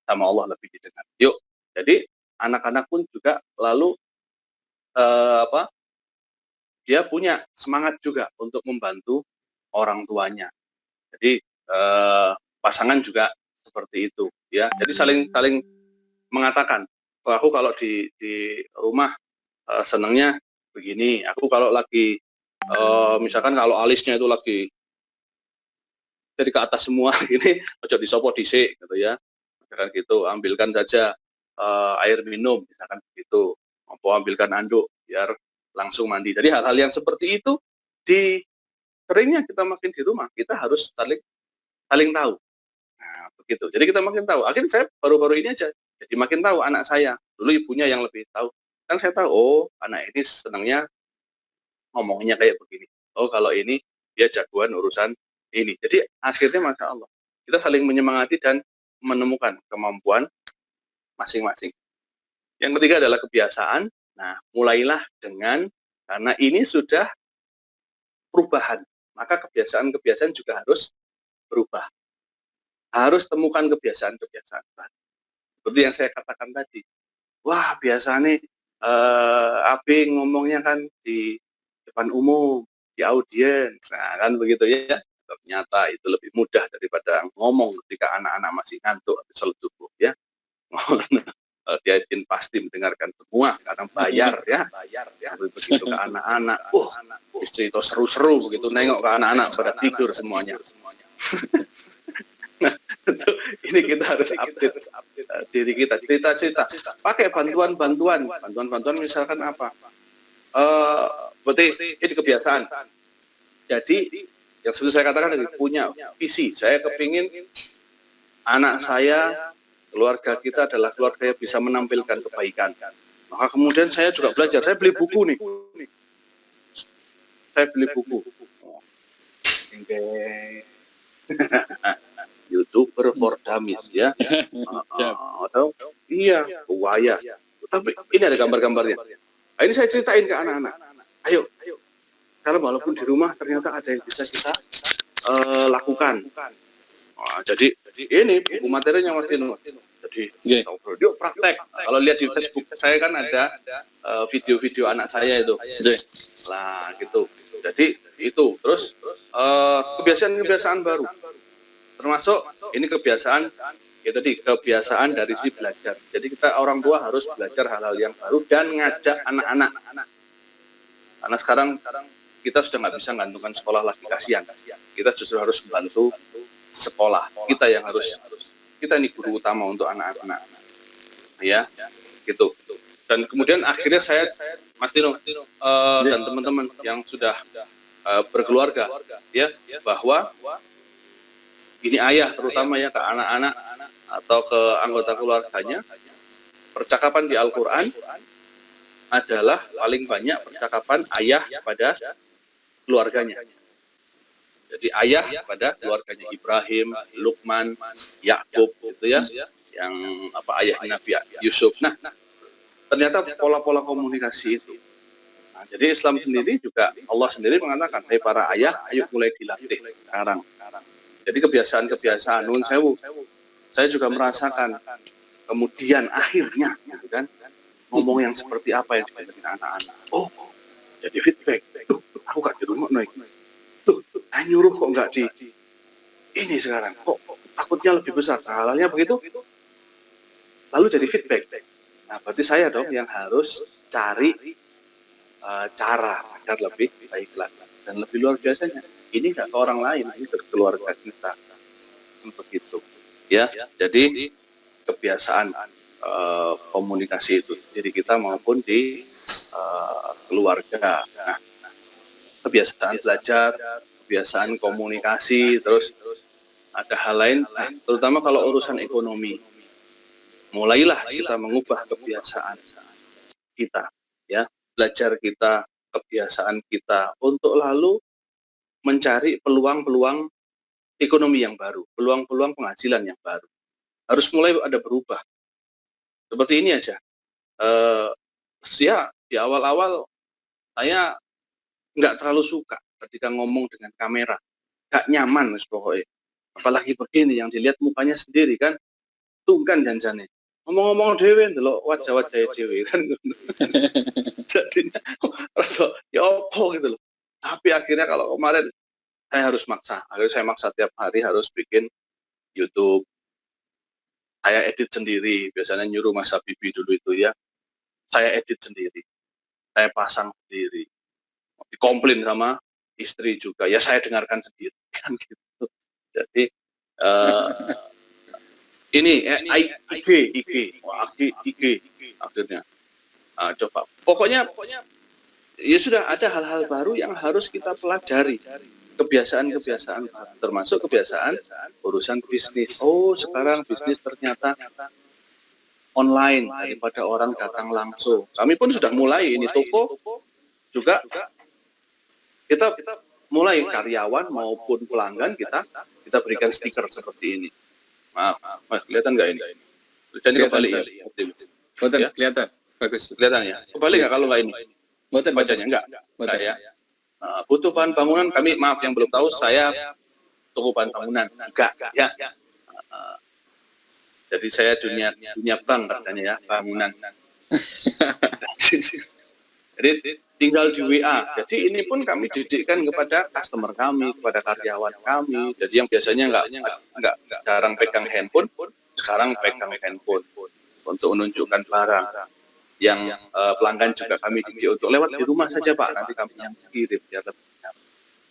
sama Allah lebih didengar. Yuk, jadi anak-anak pun juga lalu dia punya semangat juga untuk membantu orang tuanya. Jadi pasangan juga seperti itu, ya. Jadi saling mengatakan, aku kalau di rumah senangnya begini, aku kalau lagi misalkan kalau alisnya itu lagi jadi ke atas semua ini ojo disopo dhisik gitu ya. Misalkan gitu, ambilkan saja air minum misalkan begitu. Atau ambilkan anduk biar langsung mandi. Jadi hal-hal yang seperti itu seringnya kita makin di rumah, kita harus saling tahu. Nah, begitu. Jadi kita makin tahu. Akhirnya saya baru-baru ini aja jadi makin tahu anak saya. Dulu ibunya yang lebih tahu. Kan saya tahu, oh anak ini senangnya ngomongnya kayak begini. Oh kalau ini dia jagoan urusan ini. Jadi akhirnya Masya Allah, kita saling menyemangati dan menemukan kemampuan masing-masing. Yang ketiga adalah kebiasaan. Nah, mulailah karena ini sudah perubahan, maka kebiasaan-kebiasaan juga harus berubah. Harus temukan kebiasaan-kebiasaan baru. Seperti yang saya katakan tadi. Wah, biasanya Abi ngomongnya kan di depan umum, di audiens, nah, kan begitu ya. Ternyata itu lebih mudah daripada ngomong ketika anak-anak masih ngantuk habis sholat subuh ya. Dia pasti mendengarkan semua karena bayar ya. Begitu ke anak-anak, istri itu seru-seru begitu nengok ke anak-anak pada tidur semuanya. Nah, tentu ini kita harus update diri kita, cerita-cerita. Pakai bantuan-bantuan misalkan apa? Berarti ini kebiasaan. Jadi yang seperti saya katakan tadi, punya visi. Saya kepingin anak saya, keluarga kita adalah keluarga yang bisa menampilkan kebaikan. Maka kemudian saya juga belajar. Saya beli buku nih. YouTuber for Dummies ya. Atau iya, buaya. Tapi ini ada gambar-gambarnya. Nah, ini saya ceritain ke anak-anak. Ayo, kalau walaupun di rumah ternyata ada yang bisa kita lakukan. Jadi ini buku materinya Mas Tino. Jadi yuk praktek. Kalau lihat di Facebook saya kan ada video-video anak saya itu. Lah gitu. Jadi itu terus kebiasaan-kebiasaan baru. Termasuk ini kebiasaan dari si belajar. Jadi kita orang tua harus belajar hal-hal yang baru dan ngajak anak-anak. Karena sekarang kita sudah nggak bisa gantungkan sekolah lagi, kasihan. Kita justru harus membantu sekolah. Kita ini guru utama untuk anak-anak. Ya, gitu. Dan kemudian akhirnya saya, Mas Tino dan teman-teman yang sudah berkeluarga, ya, bahwa ini ayah terutama ya ke anak-anak atau ke anggota keluarganya, percakapan di Al-Quran adalah paling banyak percakapan ayah kepada keluarganya. Jadi ayah pada keluarganya Ibrahim, Luqman, Yakub gitu ya, yang ayah Nabi Yusuf. Nah, ternyata pola-pola komunikasi itu. Nah, jadi Islam sendiri juga, Allah sendiri mengatakan, hai para ayah, ayo mulai dilatih sekarang. Jadi kebiasaan-kebiasaan, nun sewu, saya juga merasakan. Kemudian akhirnya, gitu kan, ngomong yang seperti apa yang didengarkan anak-anak. Oh, jadi feedback. Tuh, aku gak di rumah naik. Tuh, nyuruh kok nggak di ini sekarang. Kok takutnya lebih besar. Nah, halnya begitu. Lalu jadi feedback. Nah, berarti saya dong yang harus cari cara agar lebih baik lagi. Dan lebih luar biasanya, ini nggak ke orang lain, ini ke keluarga kita. Begitu. Ya, jadi kebiasaan komunikasi itu diri kita maupun di keluarga. Nah, kebiasaan belajar, kebiasaan komunikasi, terus ada hal lain, nah, terutama kalau urusan ekonomi. Mulailah kita mengubah kebiasaan kita, ya, belajar kita, kebiasaan kita untuk lalu mencari peluang-peluang ekonomi yang baru, peluang-peluang penghasilan yang baru. Harus mulai ada berubah. Seperti ini aja. Ya, di awal-awal saya nggak terlalu suka ketika ngomong dengan kamera. Nggak nyaman, mas, pokoknya. Apalagi begini, yang dilihat mukanya sendiri kan, tungkan janjane. Ngomong-ngomong dewe, delok wajah-wajah dewe kan. Jadinya, ya apa gitu loh. Tapi akhirnya kalau kemarin, saya harus maksa. Akhirnya saya maksa tiap hari harus bikin YouTube. Saya edit sendiri, biasanya nyuruh Mas Habibie dulu itu ya. Saya edit sendiri. Saya pasang sendiri. Dikomplain sama istri juga. Ya saya dengarkan sendiri. Kan gitu. Jadi, ini IG akhirnya. Coba. Pokoknya ya sudah ada hal-hal baru yang harus kita pelajari. Kebiasaan-kebiasaan termasuk kebiasaan urusan bisnis. Oh, sekarang bisnis ternyata online daripada orang datang langsung. Kami pun sudah mulai ini toko juga kita mulai karyawan maupun pelanggan kita berikan stiker seperti ini. Maaf, Mas, kelihatan nggak ini? Jadi kembali ya. Betul, ya? kelihatan. Bagus. Kelihatan ya? Kembali nggak kalau nggak ini? Betul, Bacanya enggak ya. Butuh bahan bangunan, kami maaf yang belum tahu, saya toko bahan bangunan enggak ya. Jadi saya dunia bank katanya ya, bangunan. Jadi tinggal di WA. Jadi ini pun kami didikkan kepada customer kami, kepada karyawan kami. Jadi yang biasanya enggak jarang pegang handphone, sekarang pegang handphone untuk menunjukkan barang. Yang pelanggan juga kami didik untuk lewat di rumah saja Pak, nanti kami yang kirim biar lebih nyaman.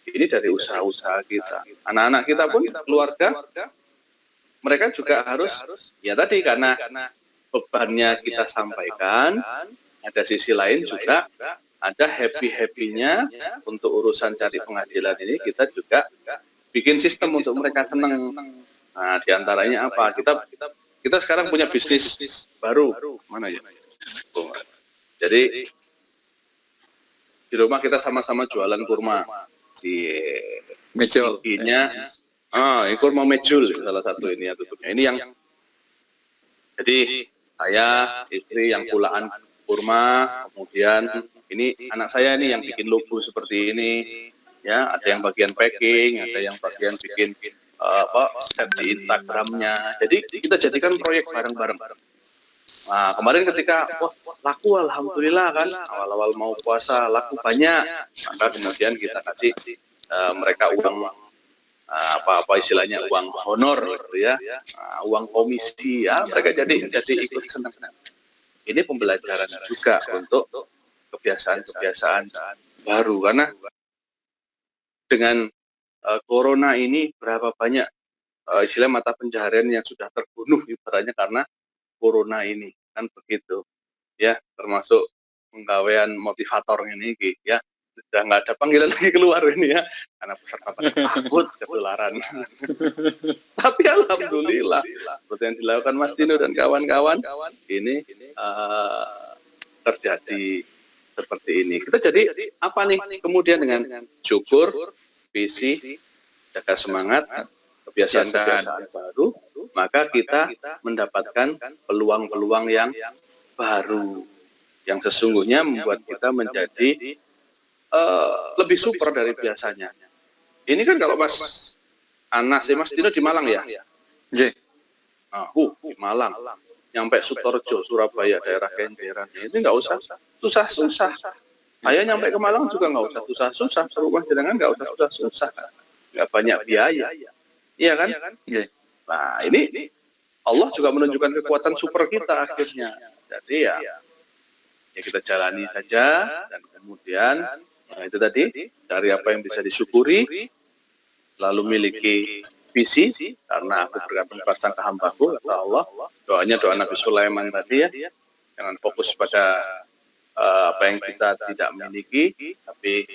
Ini dari usaha-usaha kita. Anak-anak kita pun keluarga, mereka juga harus ya tadi karena bebannya kita sampaikan, ada sisi lain juga ada happy-happy-nya untuk urusan cari penghasilan ini kita juga bikin sistem untuk mereka senang. Nah, diantaranya apa? Kita sekarang punya bisnis baru, mana ya? Jadi di rumah kita sama-sama jualan kurma di Mejol. Ininya, kurma mejul salah satu ini ya tutupnya. Ini yang jadi saya istri yang pulaan kurma, kemudian ini anak saya nih yang bikin logo seperti ini, ya ada yang bagian packing, ada yang bagian bikin set di Instagramnya. Jadi kita jadikan proyek bareng-bareng. Nah, kemarin ketika laku alhamdulillah kan, awal-awal mau puasa laku banyak, maka kemudian kita kasih mereka uang istilahnya uang honor gitu ya, uang komisi ya, mereka jadi ikut senang. Ini pembelajaran juga untuk kebiasaan-kebiasaan baru karena dengan corona ini berapa banyak istilah mata pencaharian yang sudah terbunuh ibaratnya karena corona ini kan begitu ya, termasuk penggawean motivator ini ya sudah nggak ada panggilan lagi keluar ini ya karena peserta takut ketularan. Tapi alhamdulillah seperti yang dilakukan Mas Dino dan kawan-kawan ini terjadi seperti ini. Kita jadi apa nih? Kemudian dengan syukur, visi, jaga semangat, kebiasaan-kebiasaan baru, maka kita mendapatkan peluang-peluang yang baru, yang sesungguhnya membuat kita menjadi lebih super dari biasanya. Ini kan kalau Mas Anas, Mas Dino di Malang ya? Nggih. Di Malang, nyampe Sutorjo, Surabaya, daerah kenjeran. Ini nggak usah susah-susah. Saya nyampe ke Malang juga nggak usah susah-susah. Rumah jenengan nggak usah susah-susah. Nggak banyak biaya. Iya kan? Nggih. Nah, ini Allah juga menunjukkan kekuatan super kita akhirnya. Jadi ya kita jalani saja, dan kemudian itu tadi, dari apa yang bisa disyukuri, lalu miliki visi, karena aku bergantung prasangka hambaku, kata Allah. Doanya doa Nabi Sulaiman tadi ya, jangan fokus pada apa yang kita tidak miliki, tapi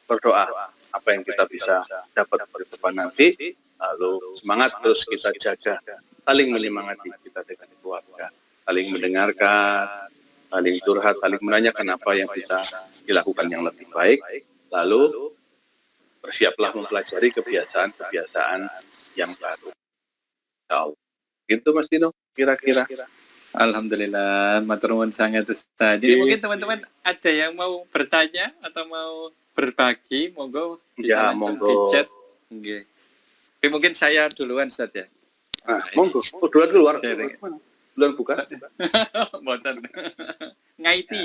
berdoa apa yang kita bisa dapat dari depan nanti, lalu semangat terus kita jaga, saling menyemangati kita dengan keluarga, saling mendengarkan, saling curhat, saling menanyakan apa yang bisa dilakukan yang lebih baik, lalu bersiaplah mempelajari kebiasaan-kebiasaan yang baru. Gitu Mas Dino, kira-kira. Alhamdulillah, matur nuwun sangat Ustaz. Jadi mungkin teman-teman ada yang mau bertanya atau mau berbagi, monggo bisa Ya, langsung monggo. di chat. Nggih. Tapi mungkin saya duluan Ustaz ya. Nah, monggo. Duluan keluar. Sharing. Duluan buka. Mboten. Ngaiti.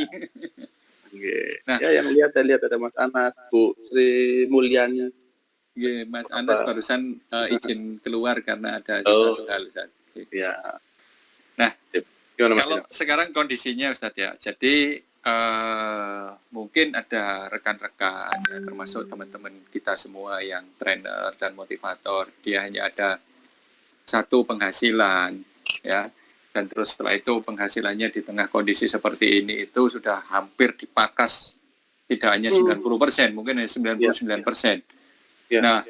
Nah. Ya, yang lihat saya lihat ada Mas Anas, Bu Sri Mulyani. Nggih, Mas Anas barusan izin keluar karena ada sesuatu hal Ustaz. Ya. Nah, gimana Mas kalau Dino? sekarang kondisinya Ustaz ya, jadi mungkin ada rekan-rekan ya, termasuk teman-teman kita semua yang trainer dan motivator, dia hanya ada satu penghasilan ya, dan terus setelah itu penghasilannya di tengah kondisi seperti ini itu sudah hampir dipakas, tidak hanya 90%, mungkin hanya 99%. Ya. Nah,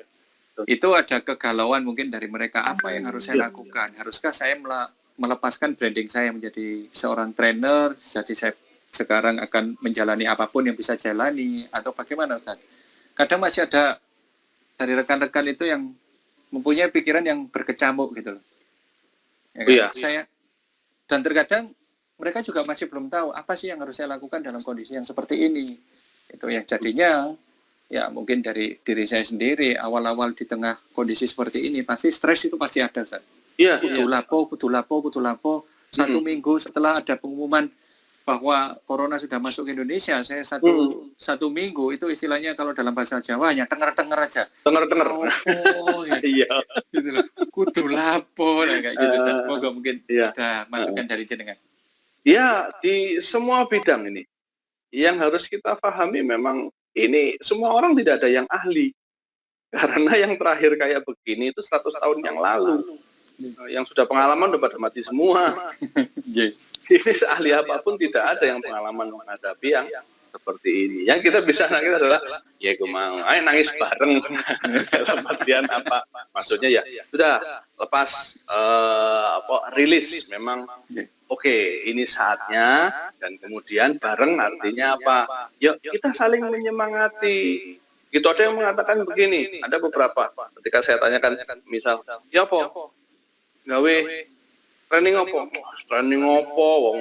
itu ada kegalauan mungkin dari mereka, apa yang harus saya lakukan? Haruskah saya melepaskan branding saya menjadi seorang trainer, jadi saya sekarang akan menjalani apapun yang bisa jalani, atau bagaimana Ustaz? Kadang masih ada dari rekan-rekan itu yang mempunyai pikiran yang berkecamuk gitu loh. Ya kan? Dan terkadang mereka juga masih belum tahu apa sih yang harus saya lakukan dalam kondisi yang seperti ini. Itu yang jadinya ya mungkin dari diri saya sendiri awal-awal di tengah kondisi seperti ini pasti stres itu pasti ada Ustaz. Iya. Kudu lapo. 1 minggu setelah ada pengumuman bahwa corona sudah masuk ke Indonesia, saya satu minggu itu istilahnya kalau dalam bahasa Jawa hanya denger aja. Denger. Oh ya. Iya. Gitu loh. Kudu lapo kayak gitu Ustaz. Moga mungkin ada masukan dari jenengan. Ya, di semua bidang ini yang harus kita pahami memang ini semua orang tidak ada yang ahli. Karena yang terakhir kayak begini itu 100 tahun yang lalu. Yang sudah pengalaman udah pada mati semua. Ini seahli apapun tidak ada yang pengalaman menghadapi yang seperti ini. Yang kita bisa nangis adalah ya gue mau, ayo nangis bareng. Dalam artian apa? Maksudnya ya sudah lepas rilis memang oke, ini saatnya, dan kemudian bareng artinya apa? Yuk kita saling menyemangati. Gitu, ada yang mengatakan begini, ada beberapa. Ketika saya tanyakan, misal, ya apa? Gawe training apa? Wong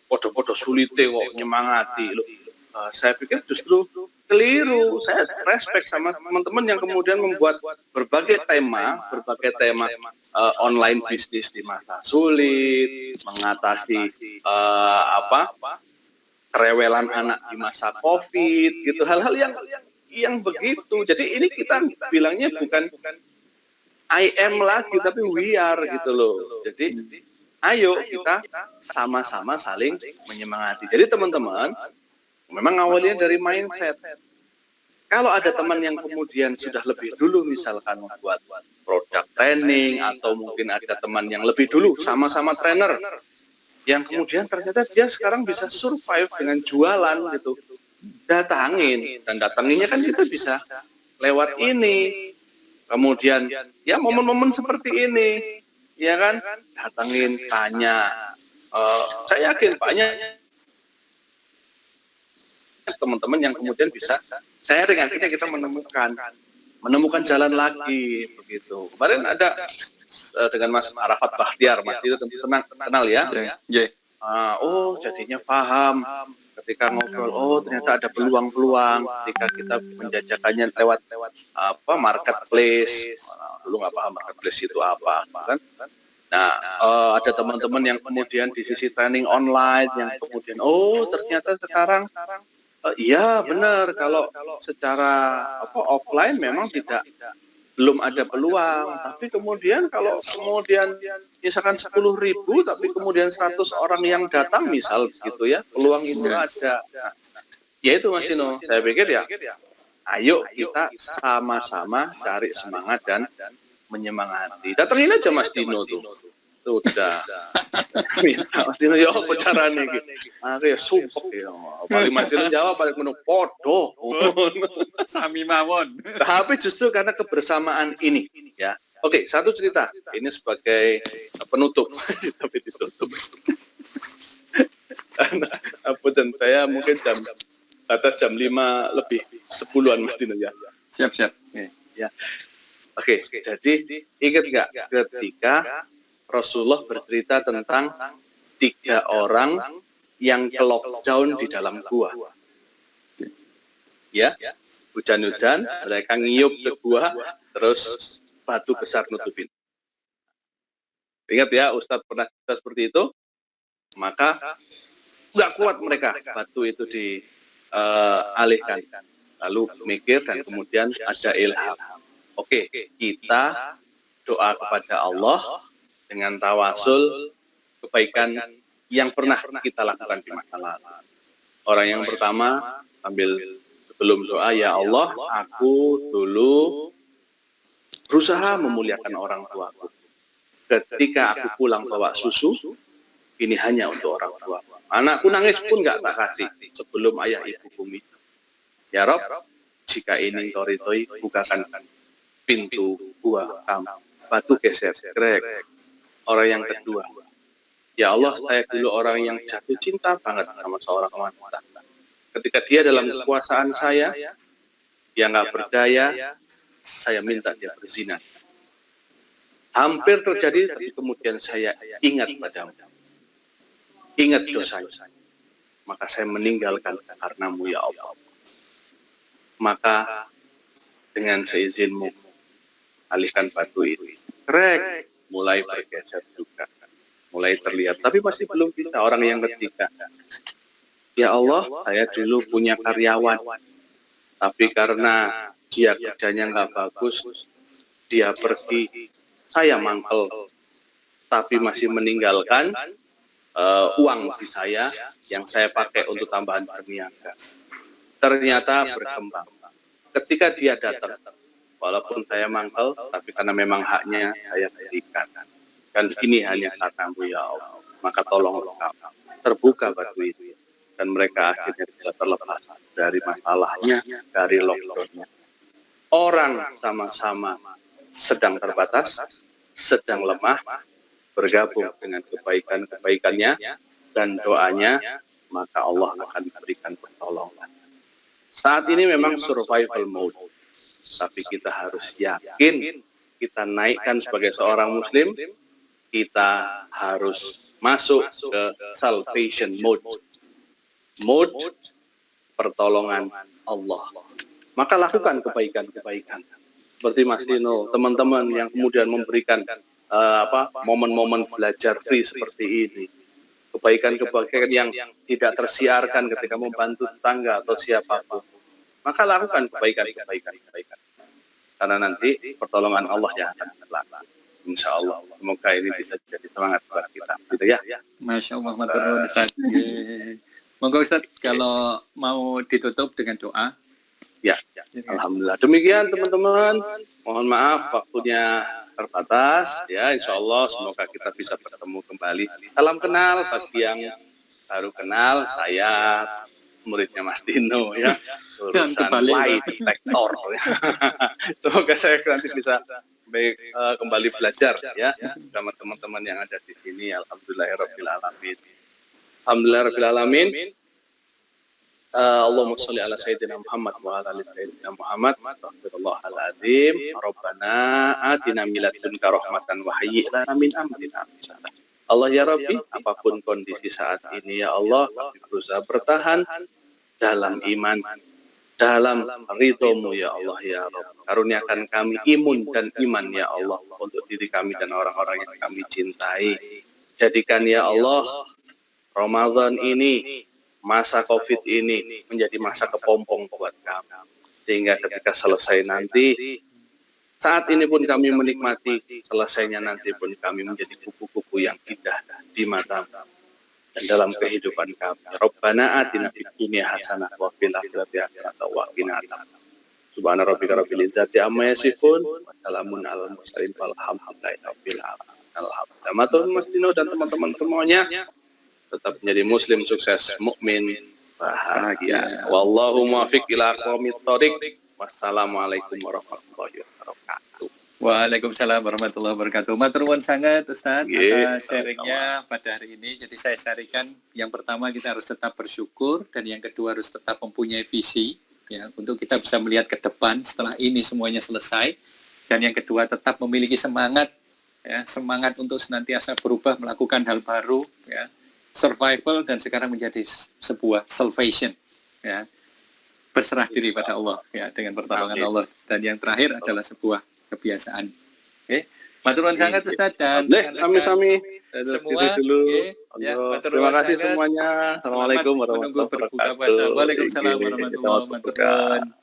podo-podo sulite kok nyemangati. Loh, saya pikir justru keliru. Saya respect sama teman-teman yang kemudian membuat berbagai tema online bisnis di masa sulit, mengatasi kerewelan anak di masa COVID, gitu, hal-hal yang begitu. Jadi ini kita bilangnya bukan I am lagi, tapi we are gitu loh. Jadi ayo kita sama-sama saling menyemangati. Jadi teman-teman, memang awalnya dari mindset. Kalau ada teman yang kemudian sudah lebih dulu misalkan membuat produk training, atau mungkin ada teman yang lebih dulu sama-sama trainer, yang kemudian ternyata dia sekarang bisa survive dengan jualan gitu, datangin. Dan datanginnya kan kita bisa lewat ini. Kemudian ya momen-momen seperti ini, ya kan, datangin, tanya. Saya yakin banyak banyak teman-teman yang kemudian bisa sharing, akhirnya kita menemukan jalan lagi begitu. Kemarin ada dengan Mas Arafat Bahtiar, Mas itu tentu kenal ya. Yeah. Oh jadinya paham ketika ngobrol, oh ternyata ada peluang-peluang ketika kita menjajakannya lewat marketplace. Dulu nggak paham marketplace itu apa, kan? Nah, ada teman-teman yang kemudian di sisi training online yang kemudian, oh ternyata sekarang iya benar, kalau secara offline memang belum ada peluang, tapi kemudian kalau kemudian misalkan 10.000 tapi kemudian 100 orang yang datang misal gitu ya, peluang itu ada. Nah, ya itu Mas Dino, saya pikir ya ayo kita sama-sama cari semangat dan menyemangati. Datengin aja Mas Dino tuh. Sudah. Mas Dino ya apa carane iki? Aku ya sumpek ya. Paling Mas Dino jawab paling menung podo. Sami mawon. Tapi justru karena kebersamaan ini ya. Oke, satu cerita. Ini sebagai penutup. Tapi ditutup. Dan saya mungkin atas jam 5 lebih 10-an Mas Dino ya. Siap. Ya. Oke, jadi ingat nggak ketika Rasulullah bercerita tentang 3 orang yang ke lockdown di dalam gua. Ya, hujan-hujan, mereka ngiyup ke gua, terus batu besar nutupin. Ingat ya, Ustadz pernah cerita seperti itu, maka nggak kuat mereka, batu itu dialihkan. Lalu mikir dan kemudian ada ilham. Oke, kita doa kepada Allah dengan tawasul kebaikan yang pernah kita lakukan di masa lalu. Orang yang pertama sambil sebelum doa, ya Allah, aku dulu berusaha memuliakan orang tuaku. Ketika aku pulang bawa susu, ini hanya untuk orang tua. Anakku nangis pun nggak tak kasih sebelum ayah ibu bumi. Ya Rob, jika ini tori-tori, bukakan pintu gua kamu. Batu geser, krek. Orang yang kedua, ya Allah, saya dulu orang yang jatuh cinta banget sama seorang wanita. Ketika dia dalam kekuasaan saya, dia nggak berdaya, saya minta dia berzina. Hampir terjadi, tapi kemudian saya ingat padamu. Ingat dosanya. Maka saya meninggalkan karenamu ya Allah. Maka dengan seizinmu, alihkan batu itu. Krek. Mulai bergeser juga, mulai terlihat, tapi masih belum bisa. Orang yang ketiga, ya Allah, saya dulu punya karyawan, tapi karena dia kerjanya nggak bagus, dia pergi, saya mangkel, tapi masih meninggalkan uang di saya yang saya pakai untuk tambahan berniaga. Ternyata berkembang. Ketika dia datang, walaupun saya mangkel, tapi karena memang haknya saya berikan. Dan ini hanya katamu ya Allah. Maka tolong terbuka batu itu. Dan mereka akhirnya bisa terlepas dari masalahnya, dari lockdownnya. Orang sama-sama sedang terbatas, sedang lemah, bergabung dengan kebaikan-kebaikannya dan doanya, maka Allah akan memberikan pertolongan. Saat ini memang survival mode. Tapi kita harus yakin, kita naikkan sebagai seorang muslim, kita harus masuk ke salvation mode. Mode pertolongan Allah. Maka lakukan kebaikan-kebaikan. Seperti Mas Dino, teman-teman yang kemudian memberikan momen-momen belajar free seperti ini. Kebaikan-kebaikan yang tidak tersiarkan ketika membantu tetangga atau siapapun. Maka lakukan kebaikan. Karena nanti pertolongan Allah yang akan berlaku. Insya Allah. Semoga ini bisa jadi semangat buat kita. Gitu ya. Masya Allah, matur Ustaz. Monggo Ustaz, kalau mau ditutup dengan doa. Ya. Alhamdulillah. Demikian teman-teman. Mohon maaf waktunya terbatas. Ya, Insya Allah semoga kita bisa bertemu kembali. Salam kenal bagi yang baru kenal. Saya muridnya Mas Dino ya, urusan lie detector. Semoga saya nanti bisa kembali belajar ya sama teman-teman yang ada di sini. Alhamdulillahirabbil alamin. Alhamdulillahirabbil alamin. Allahumma sholli ala sayyidina Muhammad wa ala ali sayyidina Muhammad. Astaghfirullahaladzim. Rabbana atina min ladunka rahmatan wa hayyi' lana min amrina rashada. Allah ya Rabbi, apapun kondisi saat ini ya Allah, kami berusaha bertahan dalam iman, dalam ridho-Mu ya Allah ya Rabb. Karuniakan kami imun dan iman ya Allah untuk diri kami dan orang-orang yang kami cintai. Jadikan ya Allah Ramadan ini, masa COVID ini menjadi masa kepompong buat kami. Sehingga ketika selesai nanti, saat ini pun kami menikmati, selesainya nanti pun kami menjadi kupu-kupu yang indah di mata dan dalam kehidupan kami. Rabbana atina fid dunya hasanah wa fil akhirati hasanah wa qina adzabannar. Subhana rabbika rabbil izzati amma yasifun wa salamun alal mursalin walhamdulillahi rabbil alamin. Alhamdulillah. Matur Mas Dino dan teman-teman semuanya tetap menjadi muslim sukses, mukmin bahagia. Wallahu muwaffiq ila aqwamit thoriq. Wassalamualaikum warahmatullahi wabarakatuh. Waalaikumsalam warahmatullahi wabarakatuh. Matur nuwun sangat Ustaz atas sharingnya pada hari ini. Jadi saya sharingkan yang pertama kita harus tetap bersyukur, dan yang kedua harus tetap mempunyai visi ya untuk kita bisa melihat ke depan setelah ini semuanya selesai. Dan yang kedua tetap memiliki semangat ya, semangat untuk senantiasa berubah, melakukan hal baru ya. Survival dan sekarang menjadi sebuah salvation ya, berserah diri pada Allah ya, dengan pertolongan Allah. Dan yang terakhir adalah sebuah kebiasaan. Oke, matur nuwun sangat Ustaz dan kami semua dulu. ya, Terima kasih semuanya. Assalamualaikum warahmatullahi wabarakatuh. Waalaikumsalam warahmatullahi wabarakatuh.